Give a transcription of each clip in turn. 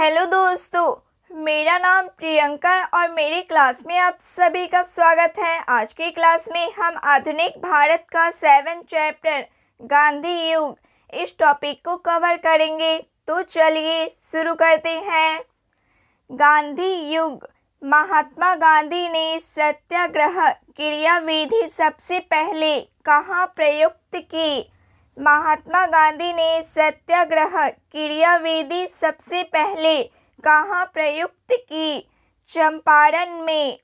Hello दोस्तों, मेरा नाम प्रियंका है और मेरी क्लास में आप सभी का स्वागत है। आज की क्लास में हम आधुनिक भारत का 7th चैप्टर गांधी युग इस टॉपिक को कवर करेंगे। तो चलिए शुरू करते हैं। गांधी युग। महात्मा गांधी ने सत्याग्रह क्रियाविधि सबसे पहले कहाँ प्रयुक्त की? महात्मा गांधी ने सत्याग्रह क्रियाविधि सबसे पहले कहाँ प्रयुक्त की? चंपारण में।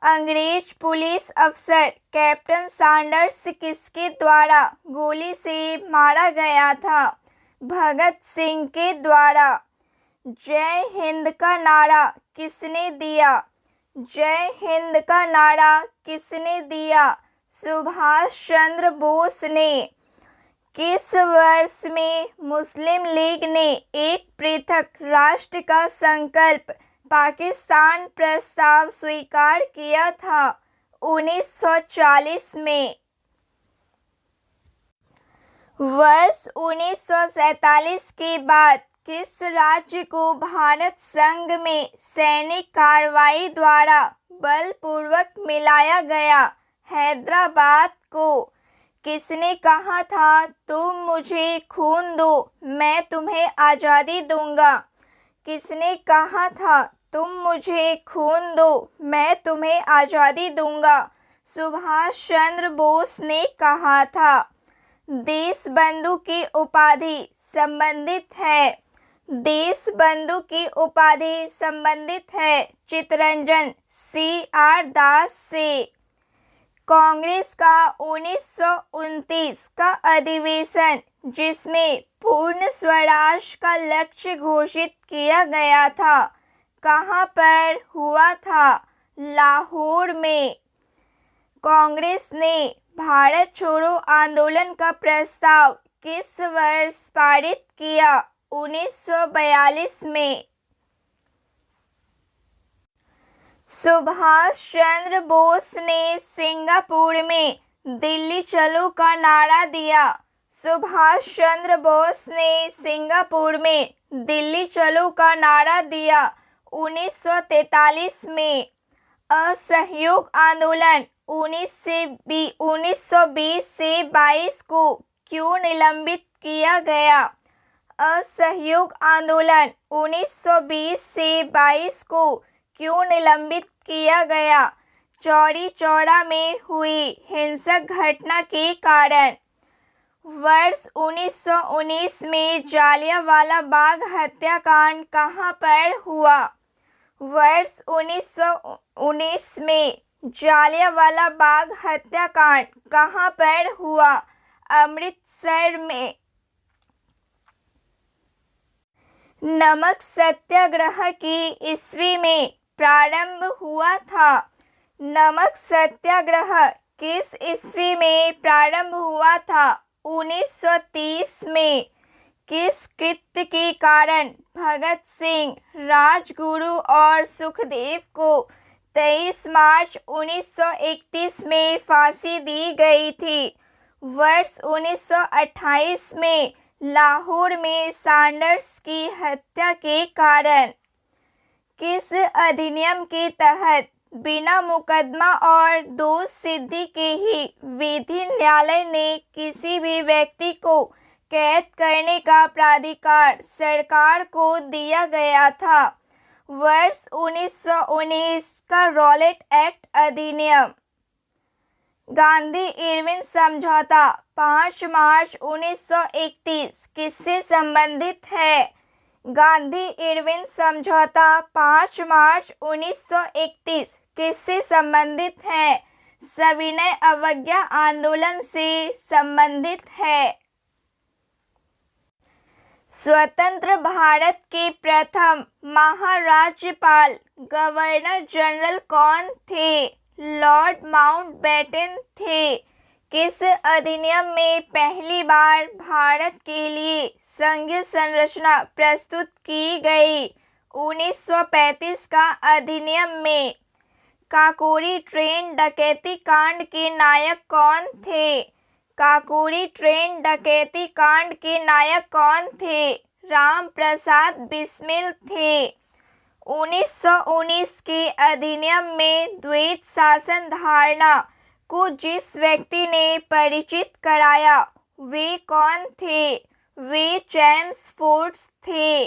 अंग्रेज पुलिस अफसर कैप्टन सैंडर्स किसके द्वारा गोली से मारा गया था? भगत सिंह के द्वारा। जय हिंद का नारा किसने दिया? जय हिंद का नारा किसने दिया? सुभाष चंद्र बोस ने। किस वर्ष में मुस्लिम लीग ने एक पृथक राष्ट्र का संकल्प पाकिस्तान प्रस्ताव स्वीकार किया था? 1940 में। वर्ष 1947 के बाद किस राज्य को भारत संघ में सैनिक कार्रवाई द्वारा बलपूर्वक मिलाया गया? हैदराबाद को। किसने कहा था, तुम मुझे खून दो मैं तुम्हें आज़ादी दूंगा? किसने कहा था, तुम मुझे खून दो मैं तुम्हें आज़ादी दूंगा? सुभाष चंद्र बोस ने कहा था। देशबंधु की उपाधि संबंधित है। देशबंधु की उपाधि संबंधित है चित्तरंजन CR दास से। कांग्रेस का 1929 का अधिवेशन जिसमें पूर्ण स्वराज का लक्ष्य घोषित किया गया था, कहाँ पर हुआ था? लाहौर में। कांग्रेस ने भारत छोड़ो आंदोलन का प्रस्ताव किस वर्ष पारित किया? 1942 में। सुभाष चंद्र बोस ने सिंगापुर में दिल्ली चलो का नारा दिया। सुभाष चंद्र बोस ने सिंगापुर में दिल्ली चलो का नारा दिया 1943 में। असहयोग आंदोलन 1920 से 22 को क्यों निलंबित किया गया? असहयोग आंदोलन 1920 से 22 को क्यों निलंबित किया गया? चौरी चौरा में हुई हिंसक घटना के कारण। वर्ष 1919 में जालियांवाला बाग हत्याकांड कहाँ पर हुआ? वर्ष 1919 में जालियांवाला बाग हत्याकांड कहाँ पर हुआ? अमृतसर में। नमक सत्याग्रह की ईस्वी में प्रारंभ हुआ था? नमक सत्याग्रह किस ईस्वी में प्रारंभ हुआ था? 1930 में। किस कृत्य के कारण भगत सिंह, राजगुरु और सुखदेव को 23 मार्च 1931 में फांसी दी गई थी? वर्ष 1928 में। लाहौर में सैंडर्स की हत्या के कारण। किस अधिनियम के तहत बिना मुकदमा और दोष सिद्धि के ही विधि न्यायालय ने किसी भी व्यक्ति को कैद करने का प्राधिकार सरकार को दिया गया था? वर्ष 1919 का रॉलेट एक्ट अधिनियम। गांधी इरविन समझौता 5 मार्च 1931 किससे संबंधित है? गांधी इरविन समझौता 5 मार्च 1931 किससे संबंधित है? सविनय अवज्ञा आंदोलन से संबंधित है। स्वतंत्र भारत के प्रथम महाराज्यपाल गवर्नर जनरल कौन थे? लॉर्ड माउंटबेटन थे। किस अधिनियम में पहली बार भारत के लिए संघीय संरचना प्रस्तुत की गई? 1935 का अधिनियम में। काकोरी ट्रेन डकैती कांड के नायक कौन थे? काकोरी ट्रेन डकैती कांड के नायक कौन थे? राम प्रसाद बिस्मिल थे। 1919 के अधिनियम में द्वैत शासन धारणा को जिस व्यक्ति ने परिचित कराया वे कौन थे? वे चेम्सफोर्ड थे।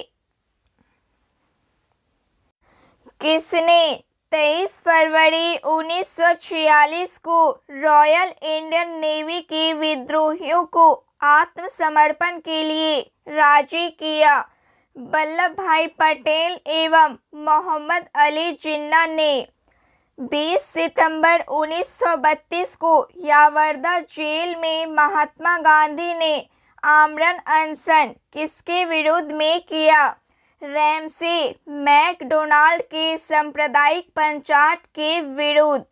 किसने 23 फरवरी 1946 को रॉयल इंडियन नेवी के विद्रोहियों को आत्मसमर्पण के लिए राजी किया? वल्लभ भाई पटेल एवं मोहम्मद अली जिन्ना ने। 20 सितंबर 1932 को यावरदा जेल में महात्मा गांधी ने आमरण अनशन किसके विरोध में किया? रैमसे मैकडोनाल्ड के सांप्रदायिक पंचायत के विरुद्ध।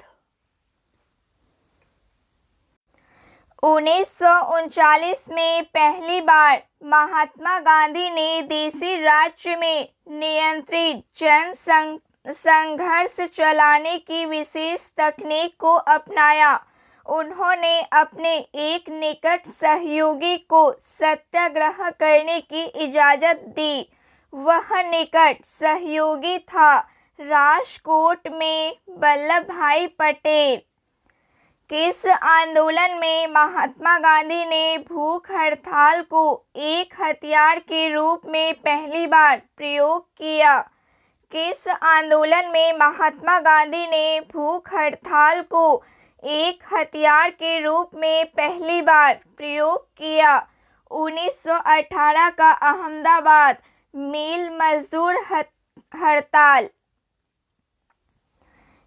1939 में पहली बार महात्मा गांधी ने देशी राज्य में नियंत्रित जन संघर्ष चलाने की विशेष तकनीक को अपनाया। उन्होंने अपने एक निकट सहयोगी को सत्याग्रह करने की इजाज़त दी। वह निकट सहयोगी था राजकोट में वल्लभ भाई पटेल। किस आंदोलन में महात्मा गांधी ने भूख हड़ताल को एक हथियार के रूप में पहली बार प्रयोग किया? किस आंदोलन में महात्मा गांधी ने भूख हड़ताल को एक हथियार के रूप में पहली बार प्रयोग किया? 1918 का अहमदाबाद मिल मजदूर हड़ताल।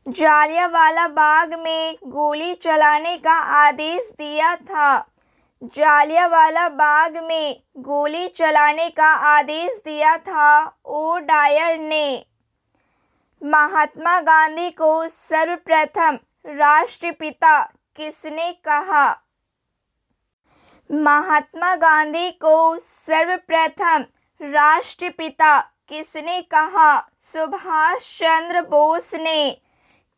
जालियांवाला बाग में गोली चलाने का आदेश दिया था। जालियांवाला बाग में गोली चलाने का आदेश दिया था ओ डायर ने। महात्मा गांधी को सर्वप्रथम राष्ट्रपिता किसने कहा? महात्मा गांधी को सर्वप्रथम राष्ट्रपिता किसने कहा? सुभाष चंद्र बोस ने।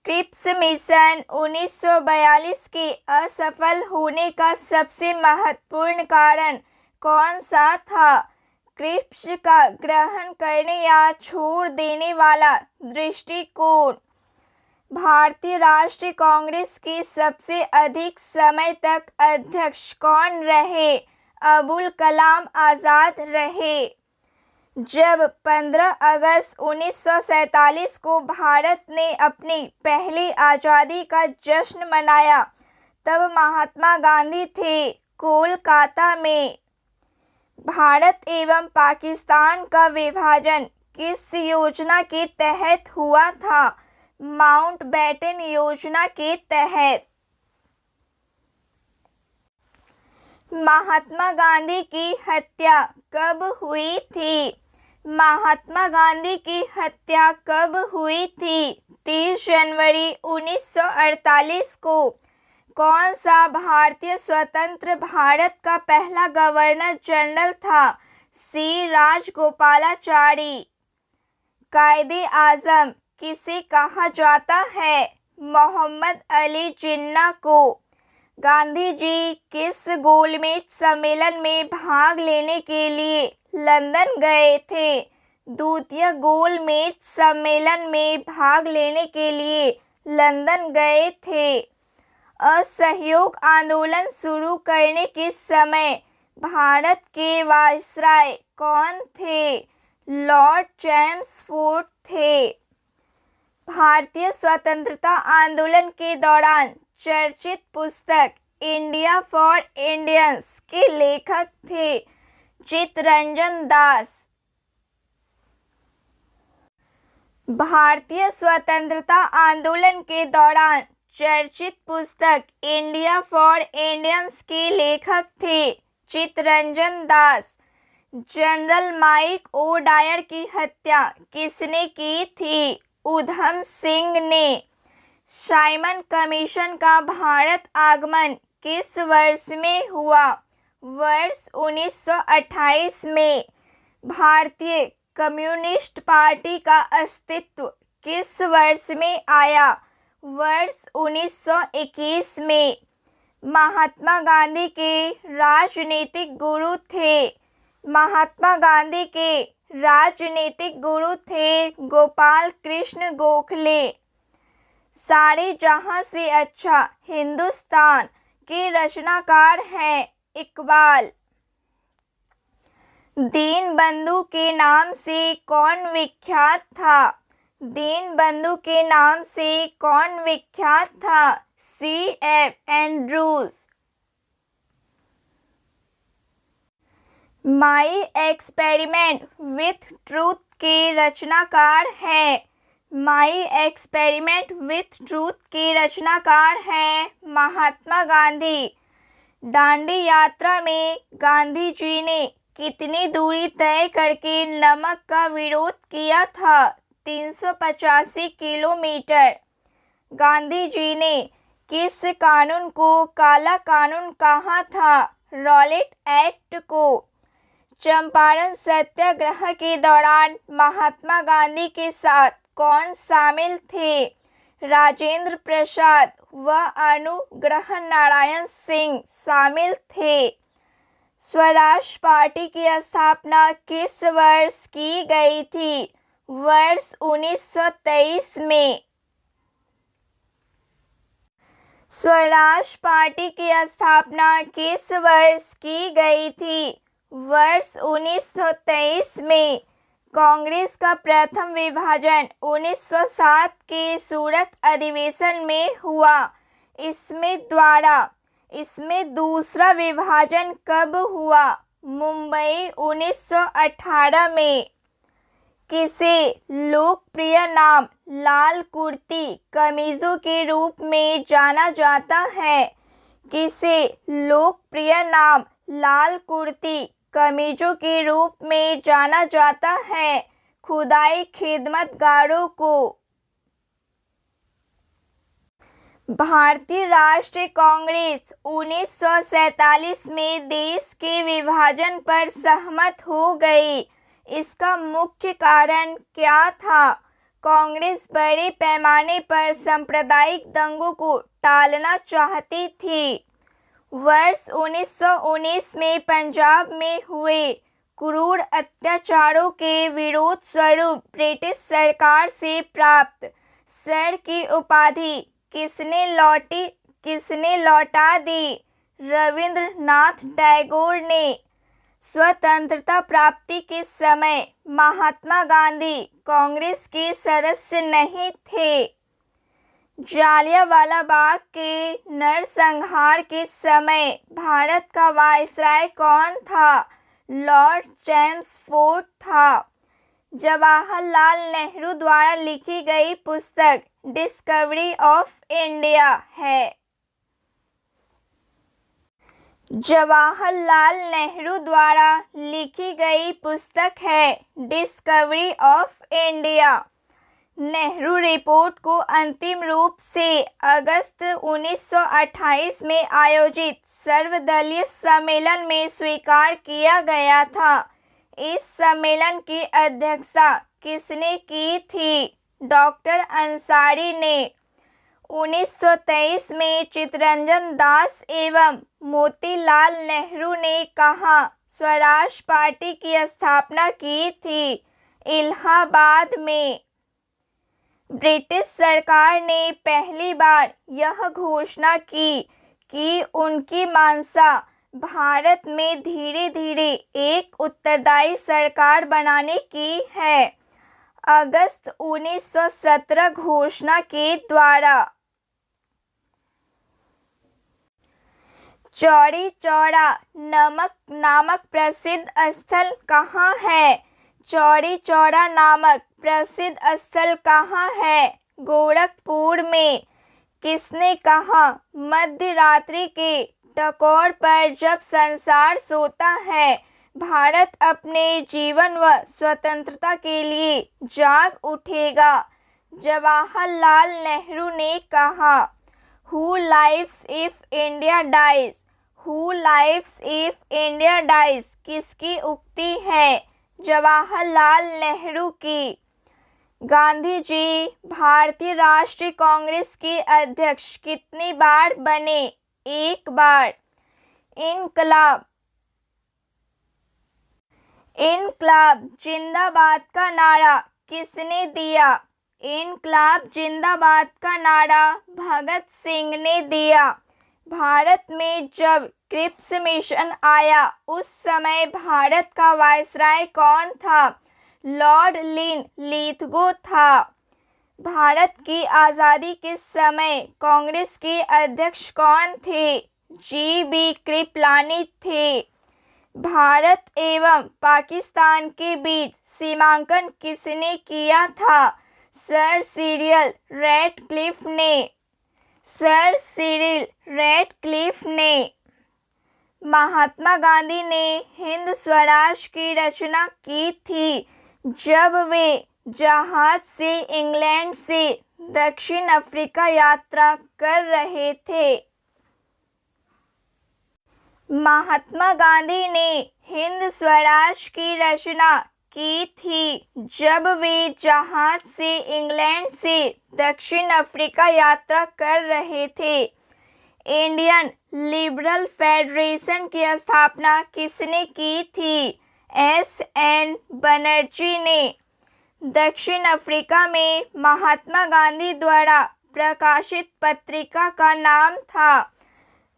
क्रिप्स मिशन 1942 के असफल होने का सबसे महत्वपूर्ण कारण कौन सा था? क्रिप्स का ग्रहण करने या छोड़ देने वाला दृष्टिकोण। भारतीय राष्ट्रीय कांग्रेस के सबसे अधिक समय तक अध्यक्ष कौन रहे? अबुल कलाम आज़ाद रहे। जब 15 अगस्त 1947 को भारत ने अपनी पहली आज़ादी का जश्न मनाया तब महात्मा गांधी थे कोलकाता में। भारत एवं पाकिस्तान का विभाजन किस योजना के तहत हुआ था? माउंटबेटन योजना के तहत। महात्मा गांधी की हत्या कब हुई थी? महात्मा गांधी की हत्या कब हुई थी? 30 जनवरी 1948 को। कौन सा भारतीय स्वतंत्र भारत का पहला गवर्नर जनरल था? सी राजगोपालाचारी। कायदे आज़म किसे कहा जाता है? मोहम्मद अली जिन्ना को। गांधी जी किस गोलमेज सम्मेलन में भाग लेने के लिए लंदन गए थे? द्वितीय गोलमेज सम्मेलन में भाग लेने के लिए लंदन गए थे। असहयोग आंदोलन शुरू करने के समय भारत के वायसराय कौन थे? लॉर्ड चेम्सफोर्ड थे। भारतीय स्वतंत्रता आंदोलन के दौरान चर्चित पुस्तक इंडिया फॉर इंडियंस के लेखक थे चित्तरंजन दास। भारतीय स्वतंत्रता आंदोलन के दौरान चर्चित पुस्तक इंडिया फॉर इंडियंस के लेखक थे Chittaranjan Das. General mic O Dyer की हत्या किसने की थी? उधम सिंह ने। साइमन कमीशन का भारत आगमन किस वर्ष में हुआ? वर्ष 1928 में। भारतीय कम्युनिस्ट पार्टी का अस्तित्व किस वर्ष में आया? वर्ष 1921 में। महात्मा गांधी के राजनीतिक गुरु थे महात्मा गांधी के राजनीतिक गुरु थे गोपाल कृष्ण गोखले। सारे जहां से अच्छा हिंदुस्तान के रचनाकार हैं इकबाल। दीनबंधु के नाम से कौन विख्यात था? दीनबंधु के नाम से कौन विख्यात था? C.F. Andrews. My experiment with truth के रचनाकार हैं। माई एक्सपेरिमेंट विथ ट्रूथ के रचनाकार हैं महात्मा गांधी। दांडी यात्रा में गांधी जी ने कितनी दूरी तय करके नमक का विरोध किया था? 385 किलोमीटर। गांधी जी ने किस कानून को काला कानून कहा था? रॉलेट एक्ट को। चंपारण सत्याग्रह के दौरान महात्मा गांधी के साथ कौन शामिल थे? राजेंद्र प्रसाद व अनुग्रह नारायण सिंह शामिल थे। स्वराज पार्टी की स्थापना किस वर्ष की गई थी? वर्ष 1923 में। स्वराज पार्टी की स्थापना किस वर्ष की गई थी? वर्ष 1923 में। कांग्रेस का प्रथम विभाजन 1907 के सूरत अधिवेशन में हुआ। इसमें दूसरा विभाजन कब हुआ? मुंबई 1918 में। किसे लोकप्रिय नाम लाल कुर्ती कमीजों के रूप में जाना जाता है? किसे लोकप्रिय नाम लाल कुर्ती कमीजों के रूप में जाना जाता है? खुदाई खिदमतगारों को। भारतीय राष्ट्रीय कांग्रेस 1947 में देश के विभाजन पर सहमत हो गई। इसका मुख्य कारण क्या था? कांग्रेस बड़े पैमाने पर सांप्रदायिक दंगों को टालना चाहती थी। वर्ष 1919 में पंजाब में हुए क्रूर अत्याचारों के विरोध स्वरूप ब्रिटिश सरकार से प्राप्त सर की उपाधि किसने लौटा दी? रविंद्रनाथ टैगोर ने। स्वतंत्रता प्राप्ति के समय महात्मा गांधी कांग्रेस के सदस्य नहीं थे। जालियांवाला बाग के नरसंहार के समय भारत का वायसराय कौन था? लॉर्ड चैम्सफोर्ड था। जवाहरलाल नेहरू द्वारा लिखी गई पुस्तक डिस्कवरी ऑफ इंडिया है। जवाहरलाल नेहरू द्वारा लिखी गई पुस्तक है discovery of India. Nehru report को अंतिम रूप से अगस्त 1928 में आयोजित सर्वदलीय सम्मेलन में स्वीकार किया गया था। इस सम्मेलन की अध्यक्षता किसने की थी? डॉक्टर अंसारी ने। 1923 में चित्तरंजन दास एवं मोतीलाल नेहरू ने कहाँ स्वराज पार्टी की स्थापना की थी? इलाहाबाद में। ब्रिटिश सरकार ने पहली बार यह घोषणा की कि उनकी मंशा भारत में धीरे धीरे एक उत्तरदायी सरकार बनाने की है। अगस्त 1917 घोषणा के द्वारा। चौरी चौरा नामक प्रसिद्ध स्थल कहाँ है? चौरी चौरा नामक प्रसिद्ध स्थल कहाँ है? गोरखपुर में। किसने कहा मध्य रात्रि के टकोर पर जब संसार सोता है भारत अपने जीवन व स्वतंत्रता के लिए जाग उठेगा? जवाहरलाल नेहरू ने कहा। Who lives if India dies? Who lives if India dies किसकी उक्ति है? जवाहरलाल नेहरू की। गांधी जी भारतीय राष्ट्रीय कांग्रेस के अध्यक्ष कितनी बार बने? एक बार। इनकलाब इनकलाब जिंदाबाद का नारा किसने दिया? इनकलाब जिंदाबाद का नारा भगत सिंह ने दिया। भारत में जब क्रिप्स मिशन आया उस समय भारत का वायसराय कौन था? लॉर्ड लिन लिथगो था। भारत की आज़ादी के समय कांग्रेस के अध्यक्ष कौन थे? जी.बी. कृपलानी थे। भारत एवं पाकिस्तान के बीच सीमांकन किसने किया था? सर सिरिल रैटक्लिफ ने। सर सिरिल रैटक्लिफ ने। महात्मा गांधी ने हिंद स्वराज की रचना की थी जब वे जहाज से इंग्लैंड से दक्षिण अफ्रीका यात्रा कर रहे थे। महात्मा गांधी ने हिंद स्वराज की रचना की थी जब वे जहाज से इंग्लैंड से दक्षिण अफ्रीका यात्रा कर रहे थे। इंडियन लिबरल फेडरेशन की स्थापना किसने की थी? एस.एन. बनर्जी ने। दक्षिण अफ्रीका में महात्मा गांधी द्वारा प्रकाशित पत्रिका का नाम था।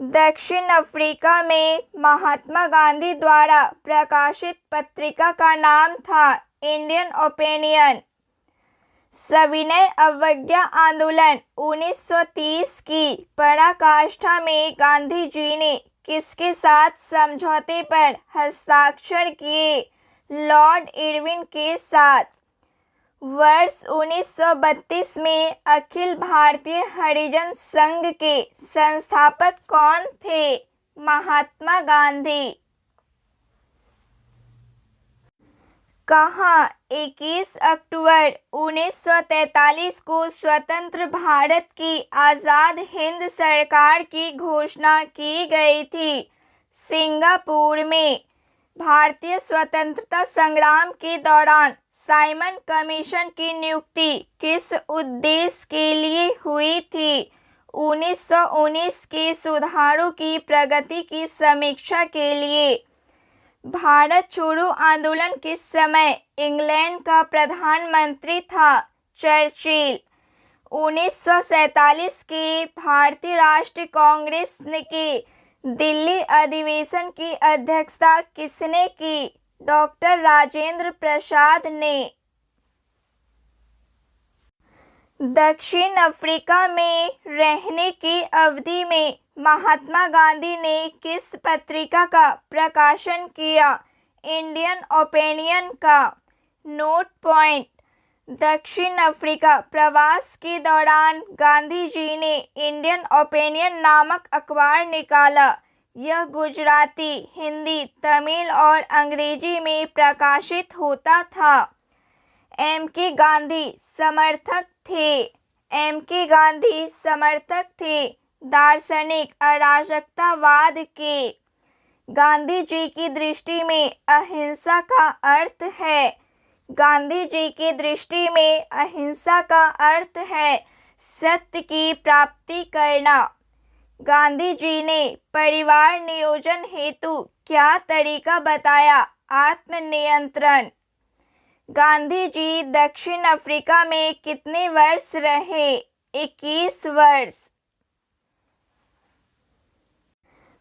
दक्षिण अफ्रीका में महात्मा गांधी द्वारा प्रकाशित पत्रिका का नाम था इंडियन ओपिनियन। सविनय अवज्ञा आंदोलन 1930 की पराकाष्ठा में गांधी जी ने किसके साथ समझौते पर हस्ताक्षर किए? लॉर्ड इरविन के साथ। वर्ष 1932 में अखिल भारतीय हरिजन संघ के संस्थापक कौन थे? महात्मा गांधी। कहाँ 21 अक्टूबर 1943 को स्वतंत्र भारत की आज़ाद हिंद सरकार की घोषणा की गई थी? सिंगापुर में। भारतीय स्वतंत्रता संग्राम के दौरान साइमन कमीशन की नियुक्ति किस उद्देश्य के लिए हुई थी? 1919 के सुधारों की प्रगति की समीक्षा के लिए। भारत छोड़ो आंदोलन के समय इंग्लैंड का प्रधानमंत्री था? चर्चिल। 1947 के भारतीय राष्ट्रीय कांग्रेस के दिल्ली अधिवेशन की अध्यक्षता किसने की? डॉक्टर राजेंद्र प्रसाद ने। दक्षिण अफ्रीका में रहने की अवधि में महात्मा गांधी ने किस पत्रिका का प्रकाशन किया? इंडियन ओपिनियन का। Note point. दक्षिण अफ्रीका प्रवास के दौरान गांधी जी ने इंडियन ओपिनियन नामक अखबार निकाला। यह गुजराती, हिंदी, तमिल और अंग्रेजी में प्रकाशित होता था। एम.के. गांधी समर्थक थे। एम.के. गांधी समर्थक थे दार्शनिक अराजकतावाद के। गांधी जी की दृष्टि में अहिंसा का अर्थ है। गांधी जी की दृष्टि में अहिंसा का अर्थ है सत्य की प्राप्ति करना। गांधी जी ने परिवार नियोजन हेतु क्या तरीका बताया? आत्मनियंत्रण। गांधी जी दक्षिण अफ्रीका में कितने वर्ष रहे? 21 वर्ष।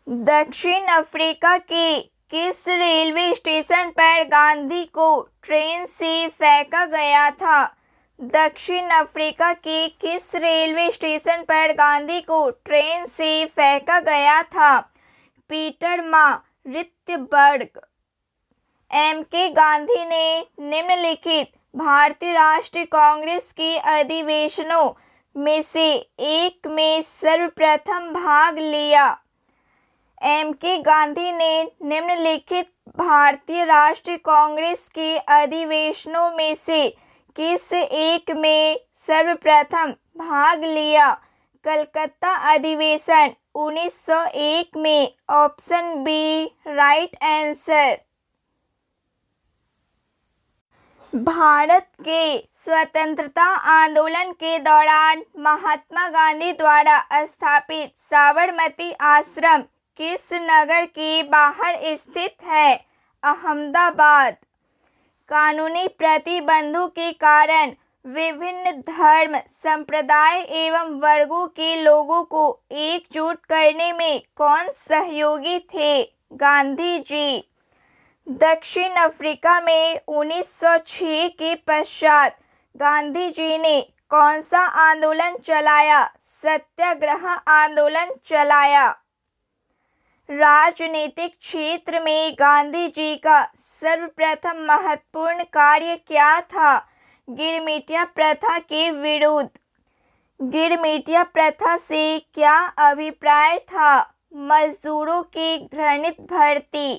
दक्षिण अफ्रीका के किस रेलवे स्टेशन पर गांधी को ट्रेन से फेंका गया था? दक्षिण अफ्रीका के किस रेलवे स्टेशन पर गांधी को ट्रेन से फेंका गया था? पीटरमारित्सबर्ग। एम.के. गांधी ने निम्नलिखित भारतीय राष्ट्रीय कांग्रेस के अधिवेशनों में से एक में सर्वप्रथम भाग लिया। एम.के. गांधी ने निम्नलिखित भारतीय राष्ट्रीय कांग्रेस के अधिवेशनों में से किस एक में सर्वप्रथम भाग लिया? कलकत्ता अधिवेशन 1901 में। Option B right answer. Bharat के स्वतंत्रता आंदोलन के दौरान महात्मा गांधी द्वारा स्थापित साबरमती आश्रम किस नगर के बाहर स्थित है? अहमदाबाद। कानूनी प्रतिबंधों के कारण विभिन्न धर्म, संप्रदाय एवं वर्गों के लोगों को एकजुट करने में कौन सहयोगी थे? गांधी जी। दक्षिण अफ्रीका में 1906 के पश्चात गांधी जी ने कौन सा आंदोलन चलाया? सत्याग्रह आंदोलन चलाया। राजनीतिक क्षेत्र में गांधी जी का सर्वप्रथम महत्वपूर्ण कार्य क्या था? गिरमिटिया प्रथा के विरुद्ध। गिरमिटिया प्रथा से क्या अभिप्राय था? मजदूरों की घृणित भर्ती।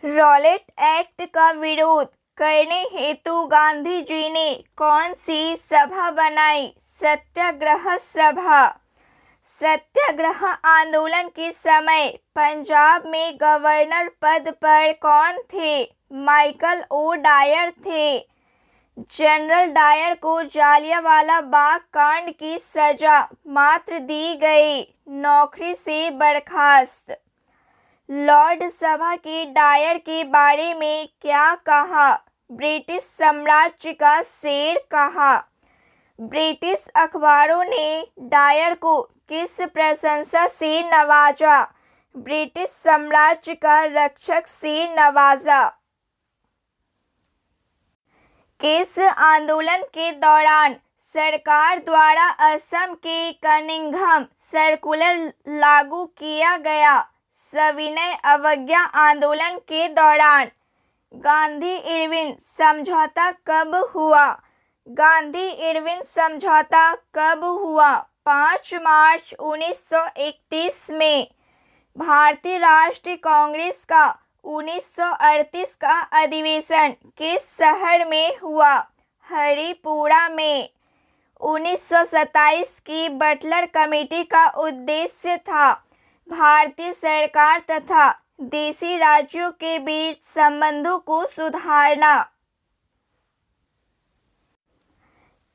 रॉलेट एक्ट का विरोध करने हेतु गांधी जी ने कौन सी सभा बनाई? सत्याग्रह सभा। सत्याग्रह आंदोलन के समय पंजाब में गवर्नर पद पर कौन थे? माइकल ओ डायर थे। जनरल डायर को जालियांवाला बाग कांड की सजा मात्र दी गई, नौकरी से बर्खास्त। लॉर्ड सभा की डायर के बारे में क्या कहा? ब्रिटिश साम्राज्य का शेर कहा। ब्रिटिश अखबारों ने डायर को किस प्रशंसा से नवाजा? ब्रिटिश साम्राज्य का रक्षक से नवाजा। किस आंदोलन के दौरान सरकार द्वारा असम के कनिंघम सर्कुलर लागू किया गया? सविनय अवज्ञा आंदोलन के दौरान। गांधी इरविन समझौता कब हुआ? गांधी इरविन समझौता कब हुआ? 5 मार्च 1931 में। भारतीय राष्ट्रीय कांग्रेस का 1938 का अधिवेशन किस शहर में हुआ? हरिपुरा में। 1927 की बटलर कमेटी का उद्देश्य था भारतीय सरकार तथा देशी राज्यों के बीच संबंधों को सुधारना।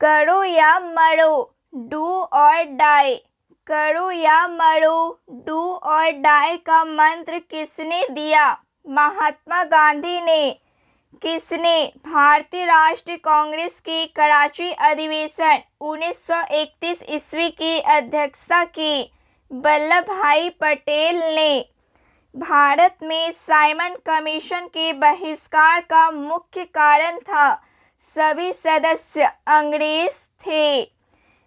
करो या मरो, डू और डाई। करो या मरो, डू और डाई का मंत्र किसने दिया? महात्मा गांधी ने। किसने भारतीय राष्ट्रीय कांग्रेस की कराची अधिवेशन 1931 ईस्वी की अध्यक्षता की? वल्लभ भाई पटेल ने। भारत में साइमन कमीशन के बहिष्कार का मुख्य कारण था सभी सदस्य अंग्रेज थे।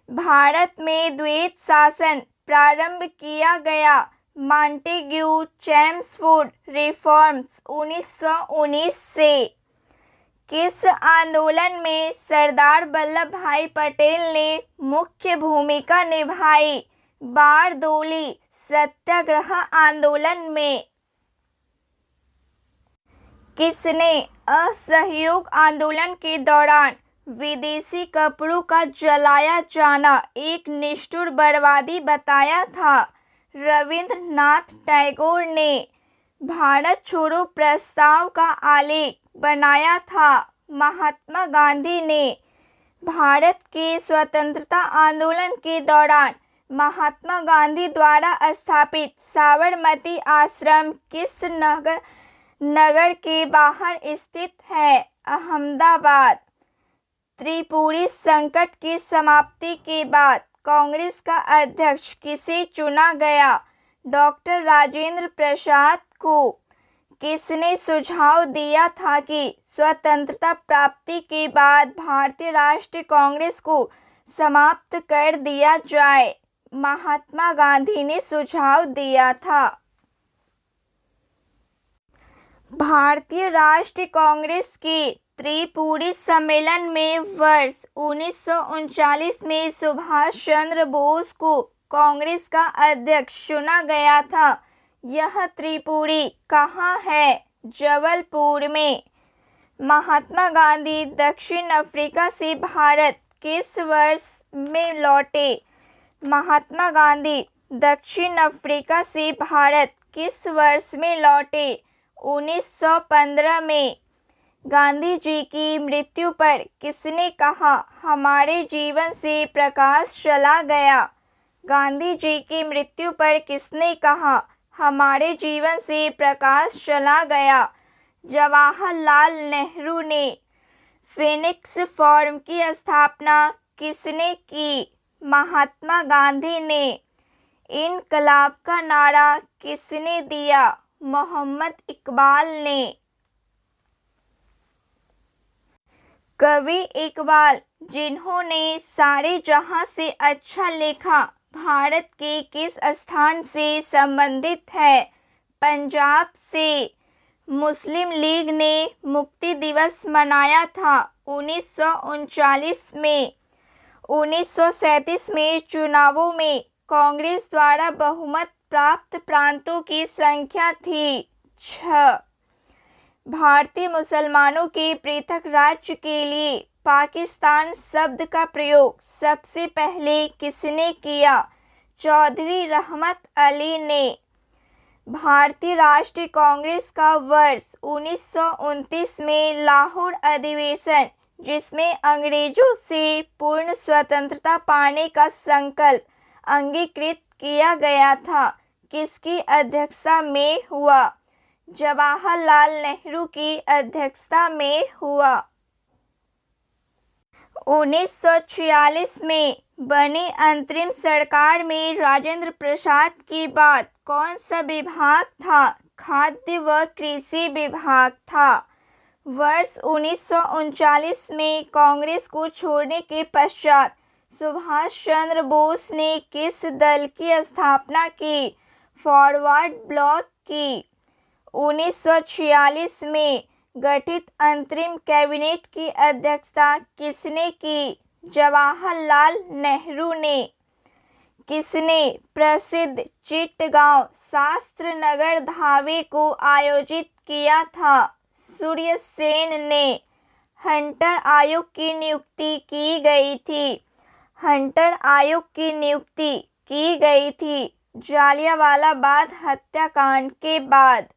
भारत में द्वैत शासन प्रारंभ किया गया। मॉन्टेग्यू चेम्सफोर्ड रिफॉर्म्स 1919 से। किस आंदोलन में सरदार वल्लभ भाई पटेल ने मुख्य भूमिका निभाई? बारदोली सत्याग्रह आंदोलन में। किसने असहयोग आंदोलन के दौरान विदेशी कपड़ों का जलाया जाना एक निष्ठुर बर्बादी बताया था? रविंद्रनाथ टैगोर ने। भारत छोड़ो प्रस्ताव का आलेख बनाया था महात्मा गांधी ने। भारत के स्वतंत्रता आंदोलन के दौरान महात्मा गांधी द्वारा स्थापित साबरमती आश्रम किस नगर के बाहर स्थित है? अहमदाबाद। त्रिपुरी संकट की समाप्ति के बाद कांग्रेस का अध्यक्ष किसे चुना गया? डॉक्टर राजेंद्र प्रसाद को। किसने सुझाव दिया था कि स्वतंत्रता प्राप्ति के बाद भारतीय राष्ट्रीय कांग्रेस को समाप्त कर दिया जाए? महात्मा गांधी ने सुझाव दिया था। भारतीय राष्ट्रीय कांग्रेस के त्रिपुरी सम्मेलन में वर्ष 1939 में सुभाष चंद्र बोस को कांग्रेस का अध्यक्ष चुना गया था। यह त्रिपुरी कहाँ है? जबलपुर में। महात्मा गांधी दक्षिण अफ्रीका से भारत किस वर्ष में लौटे? महात्मा गांधी दक्षिण अफ्रीका से भारत किस वर्ष में लौटे? 1915 में। गांधी जी की मृत्यु पर किसने कहा हमारे जीवन से प्रकाश चला गया? गांधी जी की मृत्यु पर किसने कहा हमारे जीवन से प्रकाश चला गया? जवाहरलाल नेहरू ने। फीनिक्स फोरम की स्थापना किसने की? महात्मा गांधी ने। इनकलाब का नारा किसने दिया? मोहम्मद इकबाल ने। कवि इकबाल, जिन्होंने सारे जहां से अच्छा लिखा, भारत के किस स्थान से संबंधित है? पंजाब से। मुस्लिम लीग ने मुक्ति दिवस मनाया था 1939 में। 1937 में चुनावों में कांग्रेस द्वारा बहुमत प्राप्त प्रांतों की संख्या थी 6। भारतीय मुसलमानों के पृथक राज्य के लिए पाकिस्तान शब्द का प्रयोग सबसे पहले किसने किया? चौधरी रहमत अली ने। भारतीय राष्ट्रीय कांग्रेस का वर्ष 1929 में लाहौर अधिवेशन, जिसमें अंग्रेजों से पूर्ण स्वतंत्रता पाने का संकल्प अंगीकृत किया गया था, किसकी अध्यक्षता में हुआ? जवाहरलाल नेहरू की अध्यक्षता में हुआ। 1946 में बनी अंतरिम सरकार में राजेंद्र प्रसाद के बाद कौन सा विभाग था? खाद्य व कृषि विभाग था। वर्ष 1939 में कांग्रेस को छोड़ने के पश्चात सुभाष चंद्र बोस ने किस दल की स्थापना की? फॉरवर्ड ब्लॉक की। 1946 में गठित अंतरिम कैबिनेट की अध्यक्षता किसने की? जवाहरलाल नेहरू ने। किसने प्रसिद्ध चिटगांव शास्त्र नगर धावे को आयोजित किया था? सूर्य सेन ने। हंटर आयोग की नियुक्ति की गई थी। हंटर आयोग की नियुक्ति की गई थी जालियांवाला बाग हत्याकांड के बाद।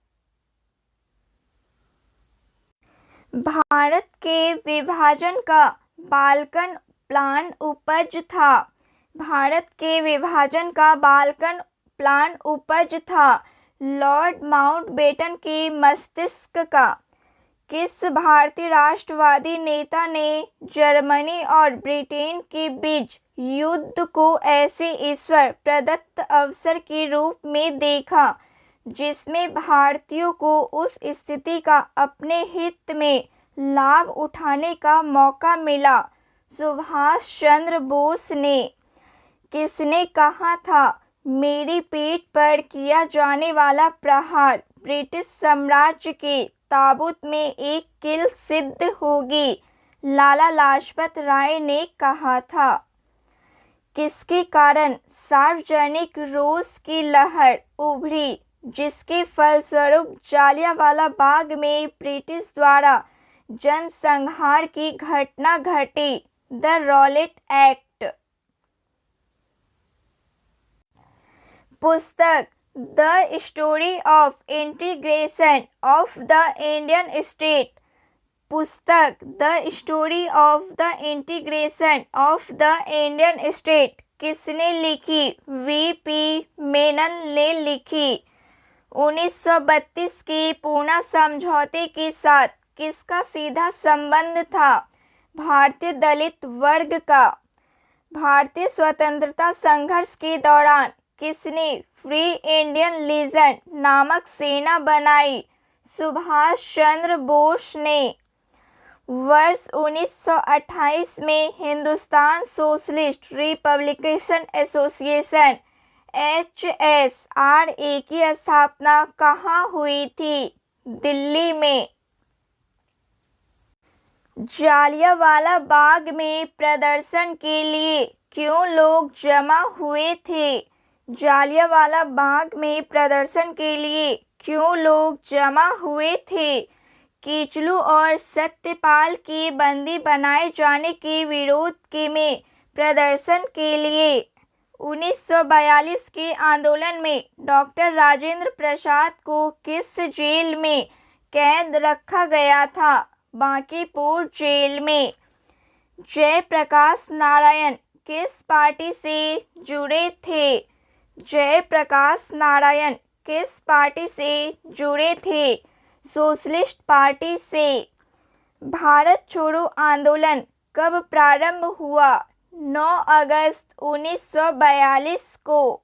भारत के विभाजन का बाल्कन प्लान उपज था। भारत के विभाजन का बाल्कन प्लान उपज था लॉर्ड माउंटबेटन के मस्तिष्क का। किस भारतीय राष्ट्रवादी नेता ने जर्मनी और ब्रिटेन के बीच युद्ध को ऐसे ईश्वर प्रदत्त अवसर के रूप में देखा जिसमें भारतीयों को उस स्थिति का अपने हित में लाभ उठाने का मौका मिला? सुभाष चंद्र बोस ने। किसने कहा था, मेरी पीठ पर किया जाने वाला प्रहार ब्रिटिश साम्राज्य के ताबूत में एक कील सिद्ध होगी? लाला लाजपत राय ने कहा था। किसके कारण सार्वजनिक रोष की लहर उभरी, जिसके फलस्वरूप जालियांवाला बाग में ब्रिटिश द्वारा जनसंहार की घटना घटी? The Rowlatt Act. पुस्तक the story of integration of the Indian state. पुस्तक the story of the integration of the Indian state किसने लिखी? वीपी मेनन ने लिखी। 1932 के पूना समझौते के साथ किसका सीधा संबंध था? भारतीय दलित वर्ग का। भारतीय स्वतंत्रता संघर्ष के दौरान किसने फ्री इंडियन लीजन नामक सेना बनाई? सुभाष चंद्र बोस ने। वर्ष 1928 में Hindustan socialist Republican association HSRA की स्थापना कहाँ हुई थी? दिल्ली में। जालियांवाला बाग में प्रदर्शन के लिए क्यों लोग जमा हुए थे? जालियांवाला बाग में प्रदर्शन के लिए क्यों लोग जमा हुए थे? किचलू और सत्यपाल के बंदी बनाए जाने के विरोध के में प्रदर्शन के लिए। 1942 के आंदोलन में डॉक्टर राजेंद्र प्रसाद को किस जेल में कैद रखा गया था? बांकीपुर जेल में। जयप्रकाश नारायण किस पार्टी से जुड़े थे? जयप्रकाश नारायण किस पार्टी से जुड़े थे? सोशलिस्ट पार्टी से। भारत छोड़ो आंदोलन कब प्रारंभ हुआ? 9 अगस्त 1942 को।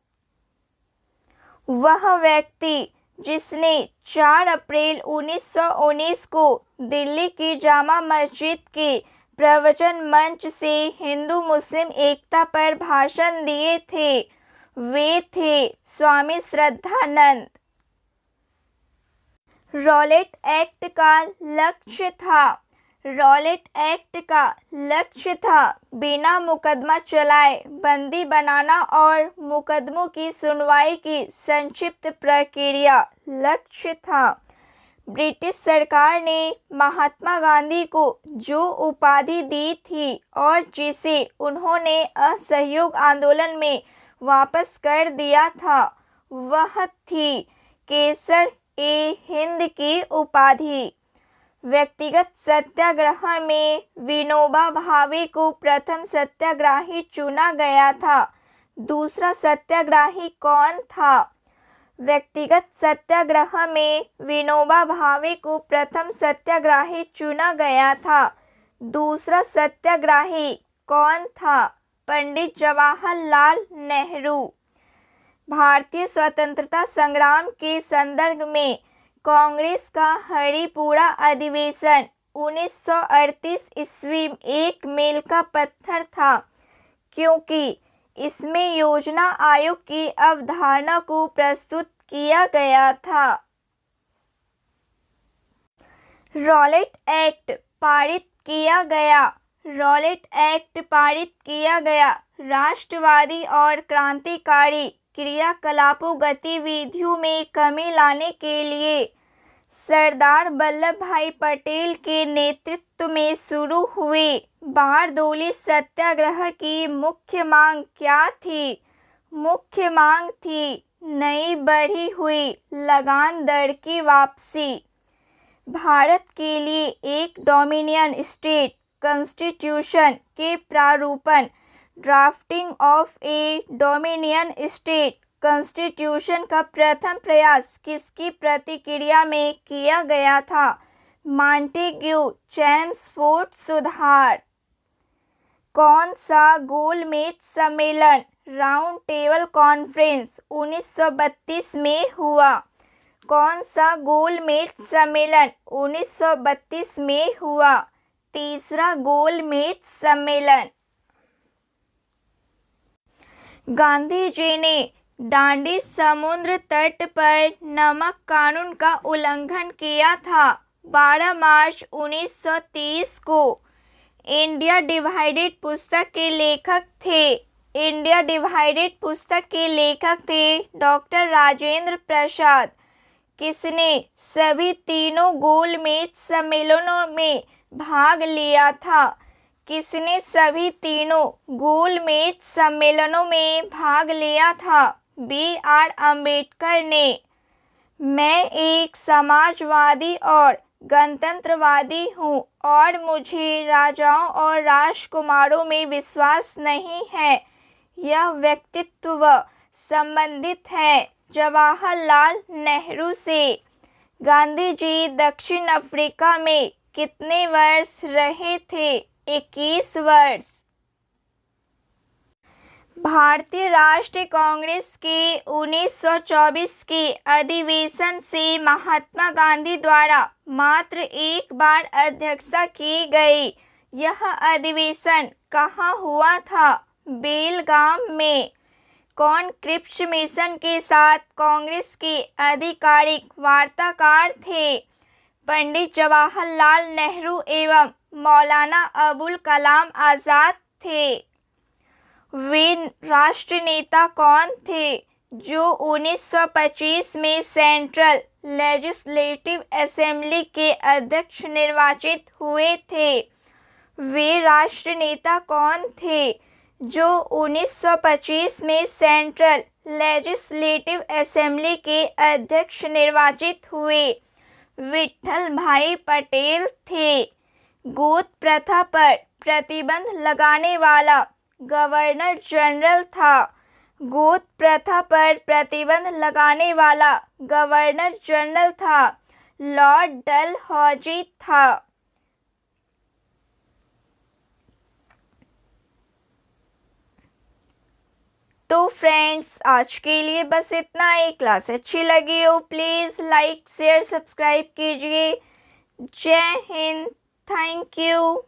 वह व्यक्ति जिसने 4 अप्रैल 1919 को दिल्ली की जामा मस्जिद के प्रवचन मंच से हिंदू मुस्लिम एकता पर भाषण दिए थे, वे थे स्वामी श्रद्धानंद। रॉलेट एक्ट का लक्ष्य था बिना मुकदमा चलाए बंदी बनाना और मुकदमों की सुनवाई की संक्षिप्त प्रक्रिया। लक्ष्य था ब्रिटिश सरकार ने महात्मा गांधी को जो उपाधि दी थी और जिसे उन्होंने असहयोग आंदोलन में वापस कर दिया था, वह थी केसर ए हिंद की उपाधि। व्यक्तिगत सत्याग्रह में विनोबा भावे को प्रथम सत्याग्रही चुना गया था। दूसरा सत्याग्रही कौन था? व्यक्तिगत सत्याग्रह में विनोबा भावे को प्रथम सत्याग्रही चुना गया था। दूसरा सत्याग्रही कौन था? पंडित जवाहरलाल नेहरू। भारतीय स्वतंत्रता संग्राम के संदर्भ में कांग्रेस का हरिपुरा अधिवेशन 1938 ईस्वी एक मील का पत्थर था, क्योंकि इसमें योजना आयोग की अवधारणा को प्रस्तुत किया गया था। रॉलेट एक्ट पारित किया गया। राष्ट्रवादी और क्रांतिकारी क्रियाकलापों गतिविधियों में कमी लाने के लिए सरदार वल्लभ भाई पटेल के नेतृत्व में शुरू हुए बारदोली सत्याग्रह की मुख्य मांग क्या थी? मुख्य मांग थी नई बढ़ी हुई लगान दर की वापसी। भारत के लिए एक डोमिनियन स्टेट कॉन्स्टिट्यूशन के प्रारूपण drafting of a dominion state constitution का प्रथम प्रयास किसकी प्रतिक्रिया में किया गया था? मॉन्टेग्यू चेम्सफोर्ड सुधार। कौन सा गोलमेज सम्मेलन राउंड टेबल कॉन्फ्रेंस 1932 में हुआ? कौन सा गोलमेज सम्मेलन 1932 में हुआ? तीसरा गोलमेज सम्मेलन। गांधी जी ने डांडी समुद्र तट पर नमक कानून का उल्लंघन किया था। 12 मार्च 1930 को इंडिया डिवाइडेड पुस्तक के लेखक थे डॉक्टर राजेंद्र प्रसाद। किसने सभी तीनों गोलमेज सम्मेलनों में भाग लिया था? किसने सभी तीनों गोलमेज सम्मेलनों में भाग लिया था? B.R. अम्बेडकर ने। मैं एक समाजवादी और गणतंत्रवादी हूँ और मुझे राजाओं और राजकुमारों में विश्वास नहीं है। यह व्यक्तित्व संबंधित है जवाहरलाल नेहरू से। गांधी जी दक्षिण अफ्रीका में कितने वर्ष रहे थे? 21 वर्ष। भारतीय राष्ट्रीय कांग्रेस के 1924 के अधिवेशन से महात्मा गांधी द्वारा मात्र एक बार अध्यक्षता की गई। यह अधिवेशन कहाँ हुआ था? बेलगाम में। कौन क्रिप्स मिशन के साथ कांग्रेस के आधिकारिक वार्ताकार थे? पंडित जवाहरलाल नेहरू एवं मौलाना अबुल कलाम आज़ाद थे। वे राष्ट्र नेता कौन थे जो 1925 में सेंट्रल लेजिस्लेटिव असेंबली के अध्यक्ष निर्वाचित हुए थे? वे राष्ट्र नेता कौन थे जो 1925 में सेंट्रल लेजिस्लेटिव असेंबली के अध्यक्ष निर्वाचित हुए? विट्ठल भाई पटेल थे। गोद प्रथा पर प्रतिबंध लगाने वाला गवर्नर जनरल था। गोद प्रथा पर प्रतिबंध लगाने वाला गवर्नर जनरल था। लॉर्ड डलहौजी था। तो फ्रेंड्स, आज के लिए बस इतना ही। क्लास अच्छी लगी हो प्लीज़ लाइक शेयर सब्सक्राइब कीजिए। जय हिंद, थैंक यू।